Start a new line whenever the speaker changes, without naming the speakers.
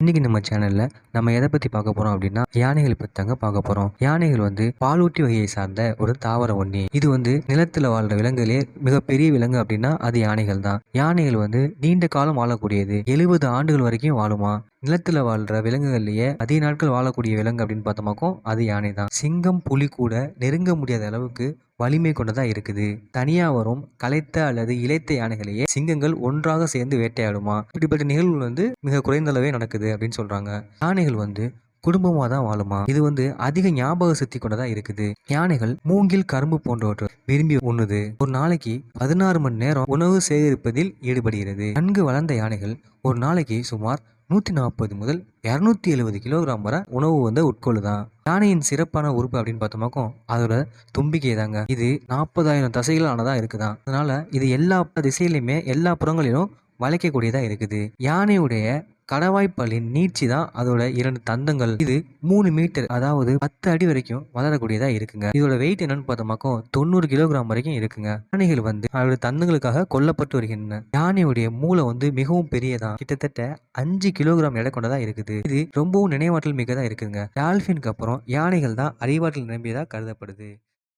இன்னைக்கு நம்ம சேனல்ல நம்ம எதை பத்தி பார்க்க போறோம் அப்படின்னா யானைகள் பத்தி தாங்க பார்க்க போறோம். யானைகள் பாலூட்டி வகையை சார்ந்த ஒரு தாவர ஒண்ணி. இது நிலத்துல வாழ்ற விலங்குகளே மிகப்பெரிய விலங்கு அப்படின்னா அது யானைகள் தான். யானைகள் நீண்ட காலம் வாழக்கூடியது. 70 ஆண்டுகள் வரைக்கும் வாழுமா. நிலத்துல வாழ்ற விலங்குகள்லயே அதிக நாட்கள் வாழக்கூடிய விலங்கு அப்படின்னு பார்த்தோமாக்கும் அது யானை தான். சிங்கம், புலி கூட நெருங்க முடியாத அளவுக்கு வலிமை கொண்டதா இருக்குது. தனியா வரும் களைத்த அல்லது இளைத்த யானைகளையே சிங்கங்கள் ஒன்றாக சேர்ந்து வேட்டையாடுமா. இப்படிப்பட்ட நிகழ்வுகள் மிக குறைந்த அளவே நடக்குது அப்படின்னு சொல்றாங்க. யானைகள் குடும்பமா தான் வாழுமா. இது அதிக ஞாபக சக்தி கொண்டதா இருக்குது. யானைகள் மூங்கில், கரும்பு போன்றவற்றை விரும்பி உண்ணுது. ஒரு நாளைக்கு 16 மணி நேரம் உணவு சேகரிப்பதில் ஈடுபடுகிறது. நன்கு வளர்ந்த யானைகள் ஒரு நாளைக்கு சுமார் 140 முதல் 270 கிலோகிராம் வரை உணவு உட்கொள்ளுதான். யானையின் சிறப்பான உறுப்பு அப்படின்னு பார்த்தோமாக்கும் அதோட தும்பிக்கை தாங்க. இது 40,000 தசைகள் ஆனதா இருக்குதான். அதனால இது எல்லா திசையிலுமே எல்லா புறங்களிலும் வளைக்கக்கூடியதா இருக்குது. யானையுடைய கடவாய்ப்பல்லின் நீட்சி தான் அதோட 2 தந்தங்கள். இது 3 மீட்டர், அதாவது 10 அடி வரைக்கும் வளரக்கூடியதா இருக்குங்க. இதோட வெயிட் என்னன்னு பார்த்தோமாக்கும் 90 கிலோகிராம் வரைக்கும் இருக்குங்க. யானைகள் அதோட தந்தங்களுக்காக கொல்லப்பட்டு வருகின்றன. யானையுடைய மூளை மிகவும் பெரியதா, கிட்டத்தட்ட 5 கிலோகிராம் எடை கொண்டதா இருக்குது. இது ரொம்பவும் நினைவாற்றல் மிக்கதா இருக்குங்க. டால்பினுக்கு அப்புறம் யானைகள் தான் அறிவாற்றல் நிரம்பியதா கருதப்படுது.